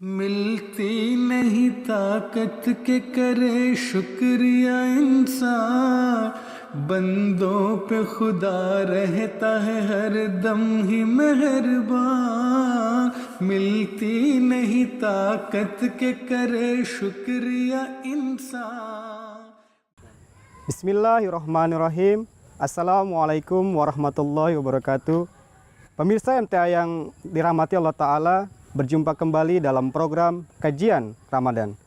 मिलती नहीं ताकत के करे शुक्रिया इंसान बंदों पे खुदा रहता है हर दम ही मेहरबान मिलती नहीं ताकत के करे शुक्रिया इंसान. Bismillahirrahmanirrahim. Assalamualaikum warahmatullahi wabarakatuh. Pemirsa MTA yang dirahmati Allah Ta'ala, berjumpa kembali dalam program Kajian Ramadan.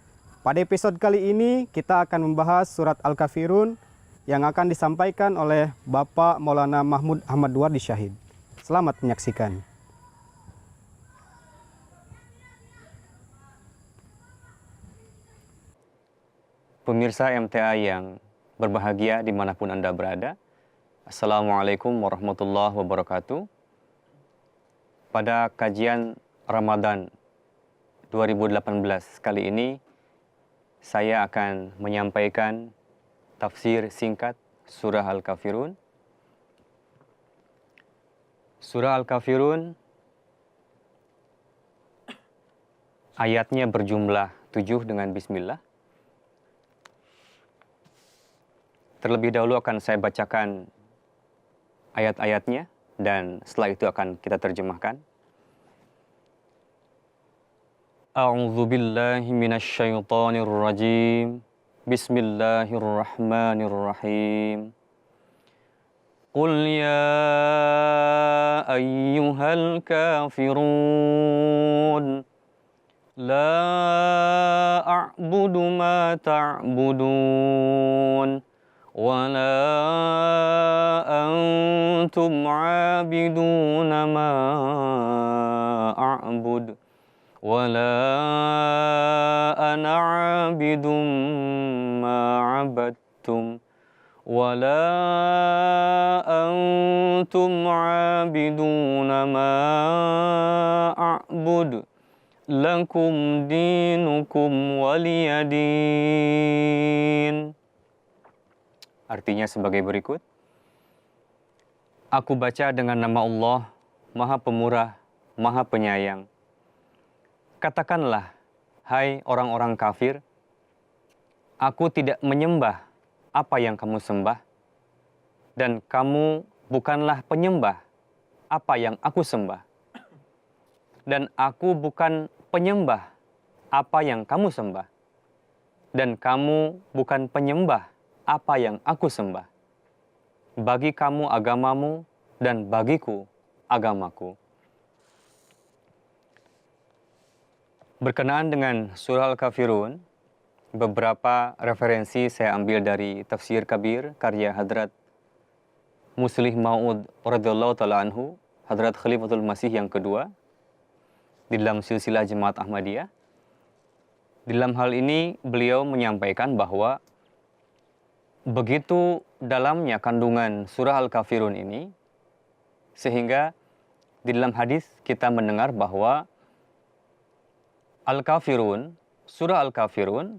Pada episode kali ini kita akan membahas surat Al-Kafirun yang akan disampaikan oleh Bapak Maulana Mahmud Ahmad Wardi Syahid. Selamat menyaksikan. Pemirsa MTA yang berbahagia dimanapun Anda berada, Assalamualaikum warahmatullahi wabarakatuh. Pada kajian Ramadan 2018 kali ini, saya akan menyampaikan tafsir singkat Surah Al-Kafirun. Surah Al-Kafirun ayatnya berjumlah 7 dengan bismillah. Terlebih dahulu akan saya bacakan ayat-ayatnya dan setelah itu akan kita terjemahkan. A'udzu billahi minasyaitonir rajim. Bismillahirrahmanirrahim. Qul ya ayyuhal kafirun la a'budu ma ta'budun وَلَا أَنْتُمْ عَابِدُونَ مَا أَعْبُدُ وَلَا أَنَا عَابِدٌ مَا عَبَدتُّمْ وَلَا أَنْتُمْ عَابِدُونَ مَا أَعْبُدُ لَكُمْ دِينُكُمْ وَلِيَ دِينِ. Artinya sebagai berikut. Aku baca dengan nama Allah, Maha Pemurah, Maha Penyayang. Katakanlah, hai orang-orang kafir, aku tidak menyembah apa yang kamu sembah, dan kamu bukanlah penyembah apa yang aku sembah. Dan aku bukan penyembah apa yang kamu sembah, dan kamu bukan penyembah apa yang aku sembah. Bagi kamu agamamu dan bagiku agamaku. Berkenaan dengan surah Al-Kafirun, beberapa referensi saya ambil dari Tafsir Kabir karya Hadrat Muslih Mau'ud radhiyallahu ta'ala anhu, Hadrat Khalifatul Masih yang kedua, di dalam silsilah Jemaat Ahmadiyah. Di dalam hal ini beliau menyampaikan bahwa begitu dalamnya kandungan surah Al-Kafirun ini, sehingga di dalam hadis kita mendengar bahwa Al-Kafirun, surah Al-Kafirun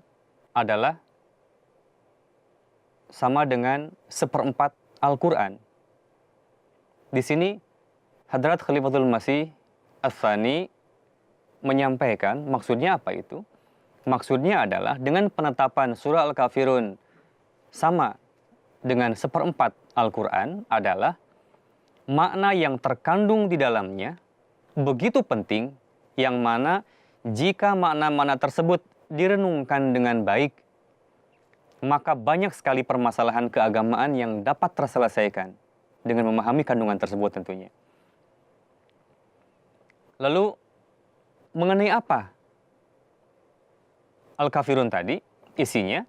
adalah sama dengan 1/4 Al-Quran. Di sini Hadrat Khalifatul Masih Ats-Tsani menyampaikan maksudnya apa itu? Maksudnya adalah dengan penetapan surah Al-Kafirun sama dengan 1/4 Al-Quran adalah makna yang terkandung di dalamnya begitu penting, yang mana jika makna-makna tersebut direnungkan dengan baik, maka banyak sekali permasalahan keagamaan yang dapat terselesaikan dengan memahami kandungan tersebut tentunya. Lalu mengenai apa Al-Kafirun tadi? Isinya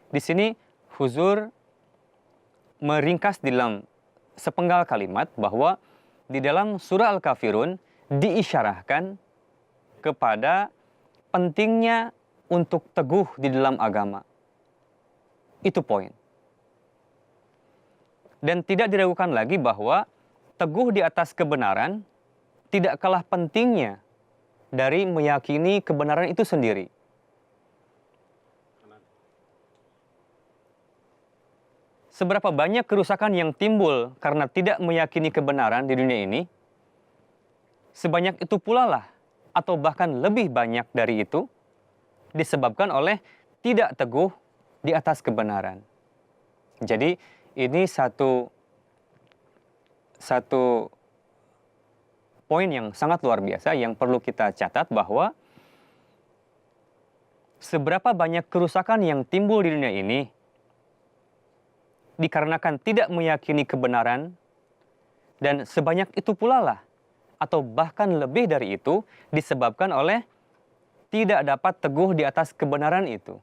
di sini Huzur meringkas di dalam sepenggal kalimat bahwa di dalam surah Al-Kafirun diisyarahkan kepada pentingnya untuk teguh di dalam agama. Itu poin. Dan tidak diragukan lagi bahwa teguh di atas kebenaran tidak kalah pentingnya dari meyakini kebenaran itu sendiri. Seberapa banyak kerusakan yang timbul karena tidak meyakini kebenaran di dunia ini, sebanyak itu pula lah atau bahkan lebih banyak dari itu disebabkan oleh tidak teguh di atas kebenaran. Jadi ini satu poin yang sangat luar biasa yang perlu kita catat, bahwa seberapa banyak kerusakan yang timbul di dunia ini dikarenakan tidak meyakini kebenaran, dan sebanyak itu pula lah, atau bahkan lebih dari itu, disebabkan oleh tidak dapat teguh di atas kebenaran itu.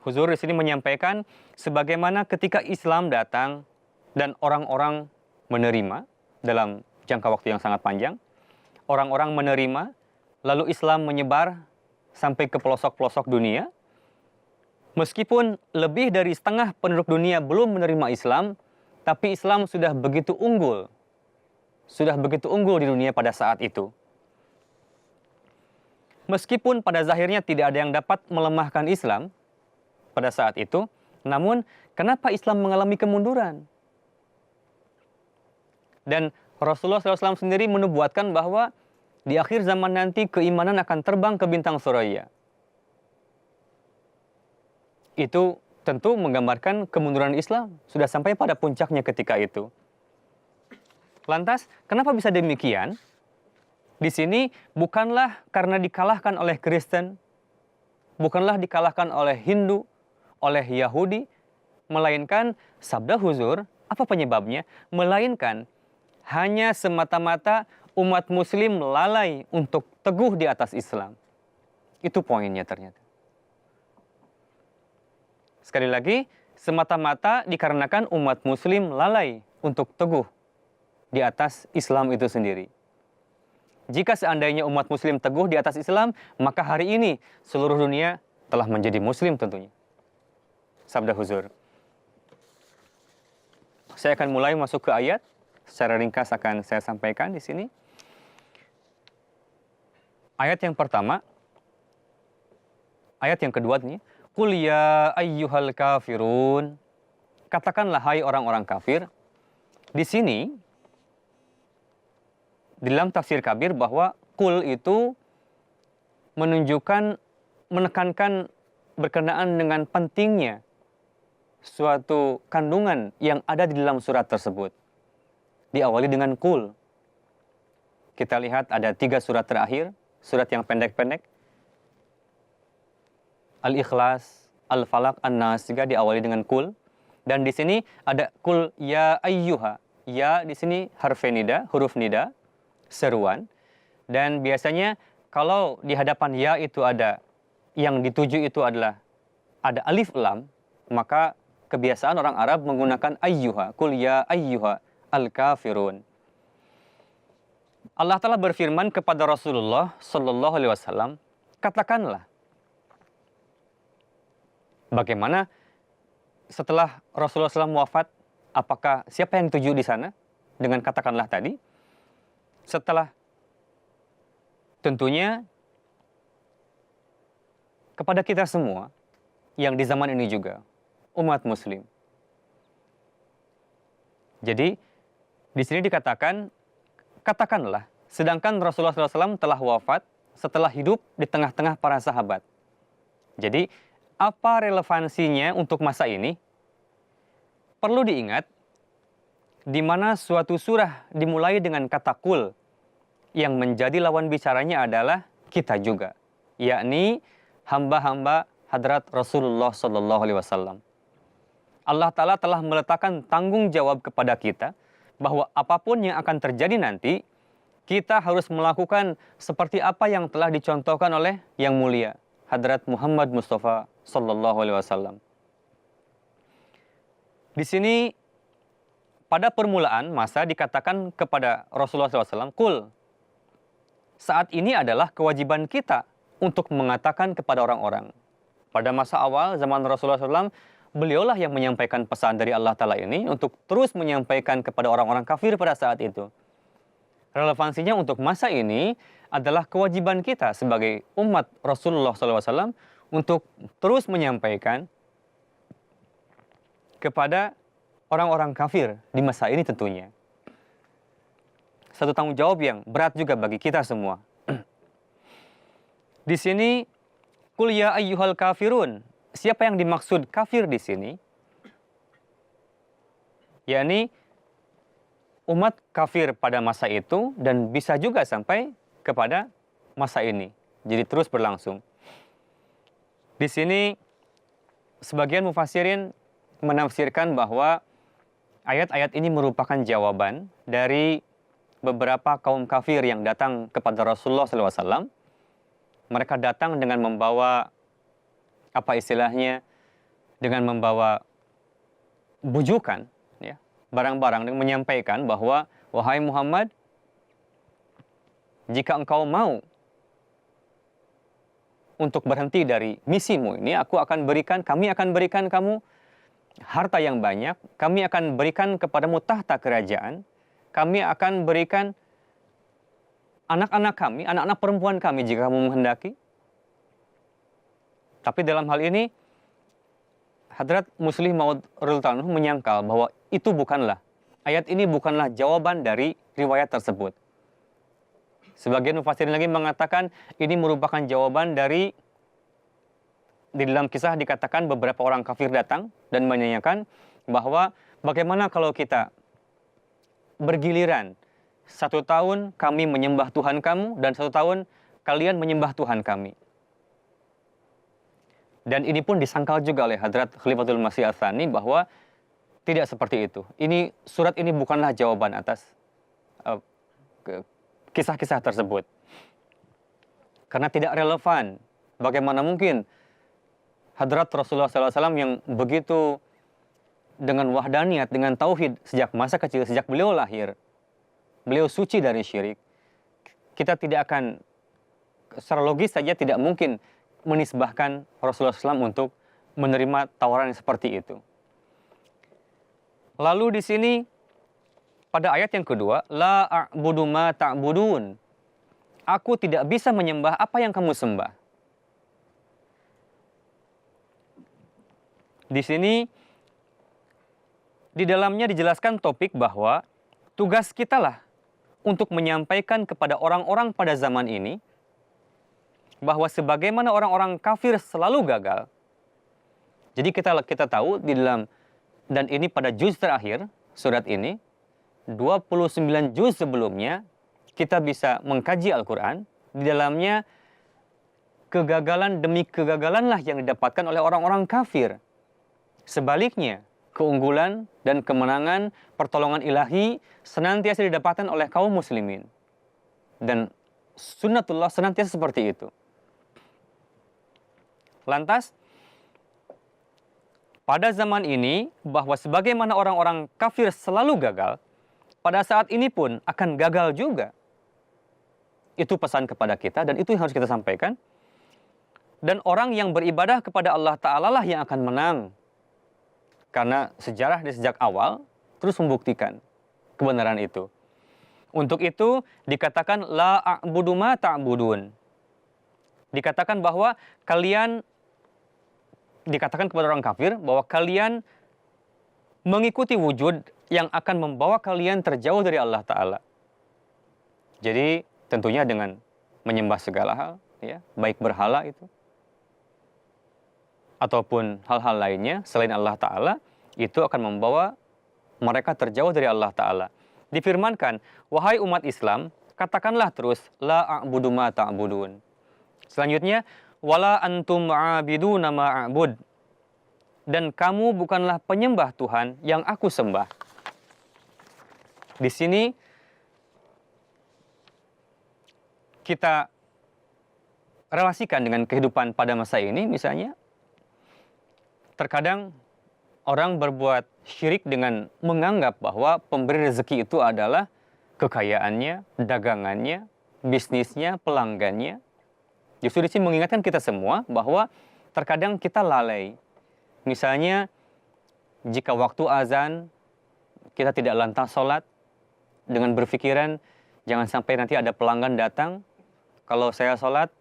Huzur di sini menyampaikan sebagaimana ketika Islam datang dan orang-orang menerima dalam jangka waktu yang sangat panjang, orang-orang menerima, lalu Islam menyebar sampai ke pelosok-pelosok dunia. Meskipun lebih dari setengah penduduk dunia belum menerima Islam, tapi Islam sudah begitu unggul di dunia pada saat itu. Meskipun pada zahirnya tidak ada yang dapat melemahkan Islam pada saat itu, namun kenapa Islam mengalami kemunduran? Dan Rasulullah SAW sendiri menubuatkan bahwa di akhir zaman nanti keimanan akan terbang ke bintang Suraya. Itu tentu menggambarkan kemunduran Islam sudah sampai pada puncaknya ketika itu. Lantas, kenapa bisa demikian? Di sini bukanlah karena dikalahkan oleh Kristen, bukanlah dikalahkan oleh Hindu, oleh Yahudi, melainkan sabda Huzur, apa penyebabnya? Melainkan hanya semata-mata umat muslim lalai untuk teguh di atas Islam. Itu poinnya ternyata. Sekali lagi, semata-mata dikarenakan umat muslim lalai untuk teguh di atas Islam itu sendiri. Jika seandainya umat muslim teguh di atas Islam, maka hari ini seluruh dunia telah menjadi muslim tentunya. Sabda Huzur. Saya akan mulai masuk ke ayat. Secara ringkas akan saya sampaikan di sini. Ayat yang pertama, ayat yang kedua ini, Qul ya ayyuhal kafirun. Katakanlah hai orang-orang kafir. Di sini di dalam tafsir Kabir bahwa qul itu menunjukkan, menekankan berkenaan dengan pentingnya suatu kandungan yang ada di dalam surat tersebut. Diawali dengan qul. Kita lihat ada 3 surat terakhir, surat yang pendek-pendek. Al-Ikhlas, Al-Falaq, An-Nas juga diawali dengan qul. Dan di sini ada qul ya ayyuha. Ya di sini harf nida, huruf nida, seruan. Dan biasanya kalau di hadapan ya itu ada, yang dituju itu adalah ada alif lam, maka kebiasaan orang Arab menggunakan ayyuha, qul ya ayyuha al-kafirun. Allah Ta'ala berfirman kepada Rasulullah Sallallahu Alaihi Wasallam, katakanlah. Bagaimana setelah Rasulullah SAW wafat, apakah siapa yang tuju di sana dengan katakanlah tadi? Setelah, tentunya kepada kita semua yang di zaman ini juga, umat muslim. Jadi di sini dikatakan, katakanlah, sedangkan Rasulullah SAW telah wafat setelah hidup di tengah-tengah para sahabat. Jadi, apa relevansinya untuk masa ini? Perlu diingat, di mana suatu surah dimulai dengan kata qul, yang menjadi lawan bicaranya adalah kita juga, yakni hamba-hamba hadrat Rasulullah SAW. Allah Ta'ala telah meletakkan tanggung jawab kepada kita, bahwa apapun yang akan terjadi nanti, kita harus melakukan seperti apa yang telah dicontohkan oleh yang mulia, Hadrat Muhammad Mustafa Sallallahu Alaihi Wasallam. Di sini, pada permulaan masa dikatakan kepada Rasulullah SAW, Qul, saat ini adalah kewajiban kita untuk mengatakan kepada orang-orang. Pada masa awal zaman Rasulullah SAW, beliaulah yang menyampaikan pesan dari Allah Ta'ala ini untuk terus menyampaikan kepada orang-orang kafir pada saat itu. Relevansinya untuk masa ini adalah kewajiban kita sebagai umat Rasulullah SAW untuk terus menyampaikan kepada orang-orang kafir di masa ini tentunya. satu tanggung jawab yang berat juga bagi kita semua. Di sini, Qul ya ayyuhal kafirun. Siapa yang dimaksud kafir di sini? Yakni umat kafir pada masa itu dan bisa juga sampai kepada masa ini. Jadi terus berlangsung. Di sini sebagian mufassirin menafsirkan bahwa ayat-ayat ini merupakan jawaban dari beberapa kaum kafir yang datang kepada Rasulullah SAW. Mereka datang dengan membawa, apa istilahnya, dengan membawa bujukan, ya, barang-barang, dan menyampaikan bahwa, wahai Muhammad, jika engkau mau untuk berhenti dari misimu ini, kami akan berikan kamu harta yang banyak, kami akan berikan kepadamu tahta kerajaan, kami akan berikan anak-anak kami, anak-anak perempuan kami jika kamu menghendaki. Tapi dalam hal ini, Hadrat Muslih Maud radhiyallahu anhu menyangkal bahwa itu bukanlah, ayat ini bukanlah jawaban dari riwayat tersebut. Sebagian mufassirin lagi mengatakan ini merupakan jawaban dari, di dalam kisah dikatakan beberapa orang kafir datang dan menanyakan bahwa bagaimana kalau kita bergiliran, 1 tahun kami menyembah Tuhan kamu dan 1 tahun kalian menyembah Tuhan kami. Dan ini pun disangkal juga oleh Hadrat Khalifatul Masih Ats-Tsani bahwa tidak seperti itu. Surat ini bukanlah jawaban atas kisah-kisah tersebut. Karena tidak relevan. Bagaimana mungkin Hadrat Rasulullah SAW yang begitu dengan wahdaniyat, dengan tauhid sejak masa kecil, sejak beliau lahir, beliau suci dari syirik. Kita tidak akan, secara logis saja tidak mungkin menisbahkan Rasulullah SAW untuk menerima tawaran yang seperti itu. Lalu di sini pada ayat yang kedua, la a'budu ma ta'budun. Aku tidak bisa menyembah apa yang kamu sembah. Di sini di dalamnya dijelaskan topik bahwa tugas kita lah untuk menyampaikan kepada orang-orang pada zaman ini bahwa sebagaimana orang-orang kafir selalu gagal. Jadi kita tahu di dalam, dan ini pada juz terakhir surat ini, 29 juz sebelumnya kita bisa mengkaji Al-Quran. Di dalamnya kegagalan demi kegagalanlah yang didapatkan oleh orang-orang kafir. Sebaliknya, keunggulan dan kemenangan, pertolongan ilahi senantiasa didapatkan oleh kaum muslimin. Dan sunnatullah senantiasa seperti itu. Lantas, pada zaman ini, bahwa sebagaimana orang-orang kafir selalu gagal, pada saat ini pun akan gagal juga. Itu pesan kepada kita dan itu yang harus kita sampaikan. Dan orang yang beribadah kepada Allah Ta'ala lah yang akan menang. Karena sejarah dari sejak awal terus membuktikan kebenaran itu. Untuk itu dikatakan la a'budu ma ta'budun. Dikatakan bahwa kalian, dikatakan kepada orang kafir bahwa kalian mengikuti wujud yang akan membawa kalian terjauh dari Allah Ta'ala. Jadi tentunya dengan menyembah segala hal, ya, baik berhala itu ataupun hal-hal lainnya selain Allah Ta'ala, itu akan membawa mereka terjauh dari Allah Ta'ala. Difirmankan, wahai umat Islam, katakanlah terus, la a'budu ma ta'budun. Selanjutnya, wala antum a'abiduna ma a'bud. Dan kamu bukanlah penyembah Tuhan yang aku sembah. Di sini, kita relasikan dengan kehidupan pada masa ini, misalnya, terkadang orang berbuat syirik dengan menganggap bahwa pemberi rezeki itu adalah kekayaannya, dagangannya, bisnisnya, pelanggannya. Justru di sini mengingatkan kita semua bahwa terkadang kita lalai. Misalnya, jika waktu azan, kita tidak lantas sholat dengan berpikiran, jangan sampai nanti ada pelanggan datang. Kalau saya sholat,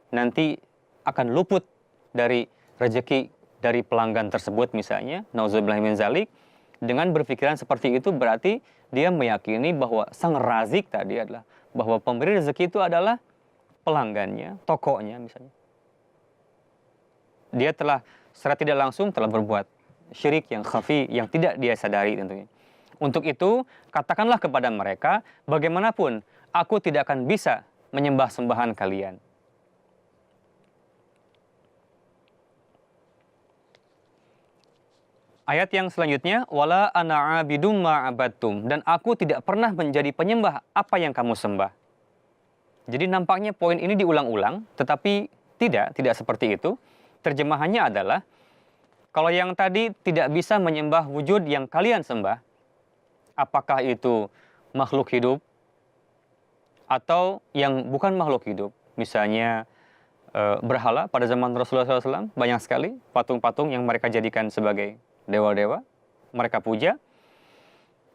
nanti akan luput dari rezeki dari pelanggan tersebut misalnya, nauzubillah min zalik. Dengan berpikiran seperti itu berarti dia meyakini bahwa sang razik tadi adalah, bahwa pemberi rezeki itu adalah pelanggannya, tokonya misalnya. Dia telah secara tidak langsung telah berbuat syirik yang khafi, yang tidak dia sadari tentunya. Untuk itu, katakanlah kepada mereka, bagaimanapun aku tidak akan bisa menyembah sembahan kalian. Ayat yang selanjutnya, wala ana abidum ma abadtum, dan aku tidak pernah menjadi penyembah apa yang kamu sembah. Jadi nampaknya poin ini diulang-ulang, tetapi tidak seperti itu. Terjemahannya adalah, kalau yang tadi tidak bisa menyembah wujud yang kalian sembah, apakah itu makhluk hidup atau yang bukan makhluk hidup, misalnya berhala pada zaman Rasulullah SAW, banyak sekali patung-patung yang mereka jadikan sebagai dewa-dewa, mereka puja.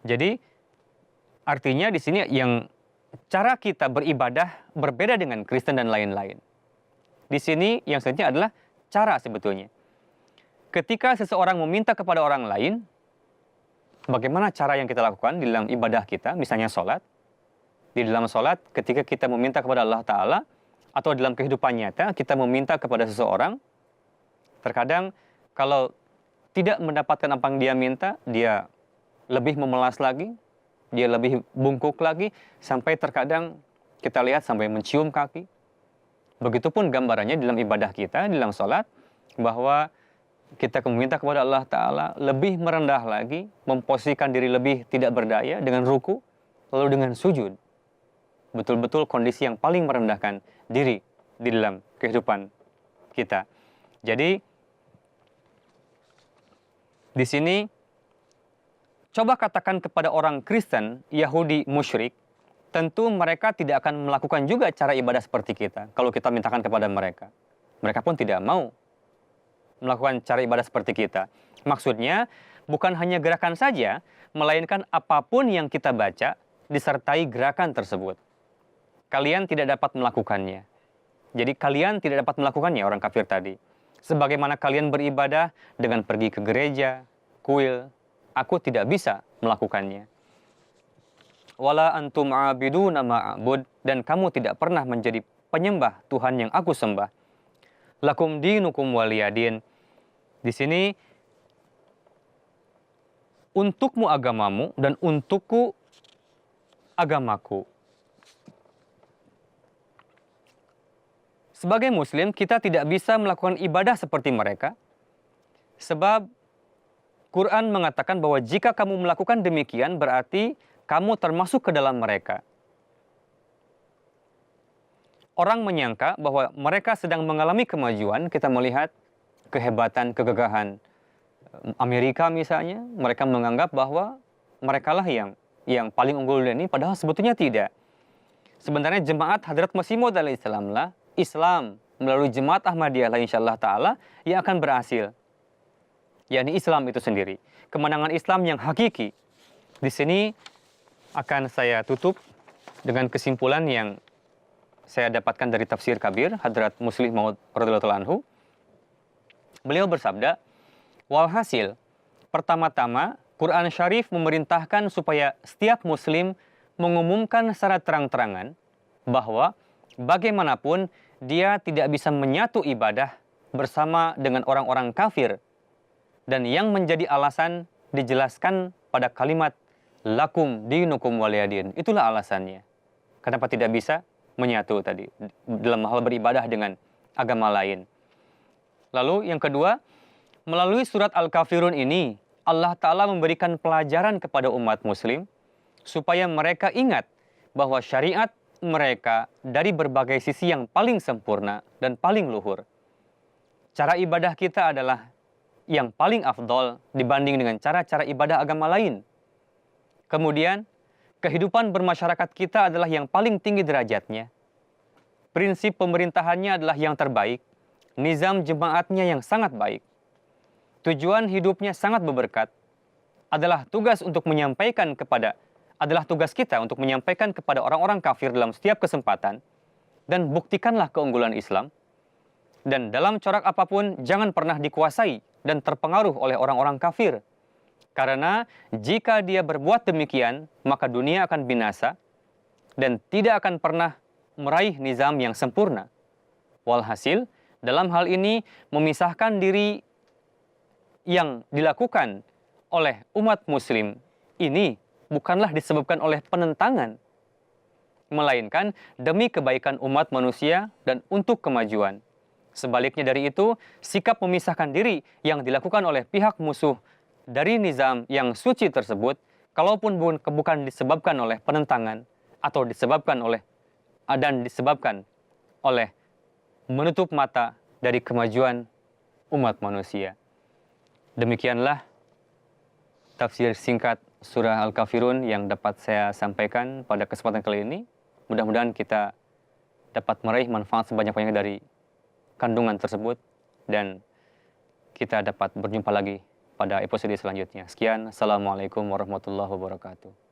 Jadi artinya di sini yang cara kita beribadah berbeda dengan Kristen dan lain-lain. Di sini yang selanjutnya adalah cara sebetulnya. Ketika seseorang meminta kepada orang lain, bagaimana cara yang kita lakukan di dalam ibadah kita, misalnya sholat. Di dalam sholat, ketika kita meminta kepada Allah Ta'ala, atau dalam kehidupan nyata, kita meminta kepada seseorang, terkadang kalau tidak mendapatkan apa yang dia minta, dia lebih memelas lagi, dia lebih bungkuk lagi, sampai terkadang kita lihat sampai mencium kaki. Begitupun gambarannya dalam ibadah kita, dalam sholat, bahwa kita meminta kepada Allah Ta'ala lebih merendah lagi, memposisikan diri lebih tidak berdaya dengan ruku, lalu dengan sujud. Betul-betul kondisi yang paling merendahkan diri di dalam kehidupan kita. Jadi, di sini, coba katakan kepada orang Kristen, Yahudi, musyrik, tentu mereka tidak akan melakukan juga cara ibadah seperti kita. Kalau kita mintakan kepada mereka, mereka pun tidak mau melakukan cara ibadah seperti kita. Maksudnya, bukan hanya gerakan saja, melainkan apapun yang kita baca disertai gerakan tersebut. Kalian tidak dapat melakukannya. Jadi kalian tidak dapat melakukannya, orang kafir tadi. Sebagaimana kalian beribadah dengan pergi ke gereja, kuil, aku tidak bisa melakukannya. Wala antum abiduna ma'abud, dan kamu tidak pernah menjadi penyembah Tuhan yang aku sembah. Lakum dinukum waliyadin. Di sini, untukmu agamamu dan untukku agamaku. Sebagai Muslim, kita tidak bisa melakukan ibadah seperti mereka, sebab Quran mengatakan bahwa jika kamu melakukan demikian, berarti kamu termasuk ke dalam mereka. Orang menyangka bahwa mereka sedang mengalami kemajuan. Kita melihat kehebatan, kegagahan Amerika misalnya, mereka menganggap bahwa merekalah yang paling unggul dunia ini, padahal sebetulnya tidak. Sebenarnya jemaat Hadrat Masih Maud alaihissalam lah, Islam melalui jemaat Ahmadiyah lah insyaallah ta'ala yang akan berhasil. Yakni Islam itu sendiri. Kemenangan Islam yang hakiki. Di sini akan saya tutup dengan kesimpulan yang saya dapatkan dari tafsir Kabir Hadrat Muslih Maud radhiyallahu anhu. Beliau bersabda, walhasil, pertama-tama Quran Syarif memerintahkan supaya setiap Muslim mengumumkan secara terang-terangan bahwa bagaimanapun dia tidak bisa menyatu ibadah bersama dengan orang-orang kafir. Dan yang menjadi alasan dijelaskan pada kalimat lakum dinukum waliyadin. Itulah alasannya. Kenapa tidak bisa menyatu tadi dalam hal beribadah dengan agama lain. Lalu yang kedua, melalui surat Al-Kafirun ini, Allah Ta'ala memberikan pelajaran kepada umat muslim supaya mereka ingat bahwa syariat mereka dari berbagai sisi yang paling sempurna dan paling luhur. Cara ibadah kita adalah yang paling afdol dibanding dengan cara-cara ibadah agama lain. Kemudian, kehidupan bermasyarakat kita adalah yang paling tinggi derajatnya. Prinsip pemerintahannya adalah yang terbaik. Nizam jemaatnya yang sangat baik. Tujuan hidupnya sangat berberkat. Adalah tugas kita untuk menyampaikan kepada orang-orang kafir dalam setiap kesempatan. Dan buktikanlah keunggulan Islam. Dan dalam corak apapun, jangan pernah dikuasai dan terpengaruh oleh orang-orang kafir. Karena jika dia berbuat demikian, maka dunia akan binasa dan tidak akan pernah meraih nizam yang sempurna. Walhasil, dalam hal ini memisahkan diri yang dilakukan oleh umat muslim ini bukanlah disebabkan oleh penentangan, melainkan demi kebaikan umat manusia dan untuk kemajuan. Sebaliknya dari itu, sikap memisahkan diri yang dilakukan oleh pihak musuh dari nizam yang suci tersebut, kalaupun bukan disebabkan oleh penentangan atau disebabkan oleh menutup mata dari kemajuan umat manusia. Demikianlah tafsir singkat surah Al-Kafirun yang dapat saya sampaikan pada kesempatan kali ini. Mudah-mudahan kita dapat meraih manfaat sebanyak-banyaknya dari kandungan tersebut dan kita dapat berjumpa lagi pada episode selanjutnya. Sekian, Assalamualaikum warahmatullahi wabarakatuh.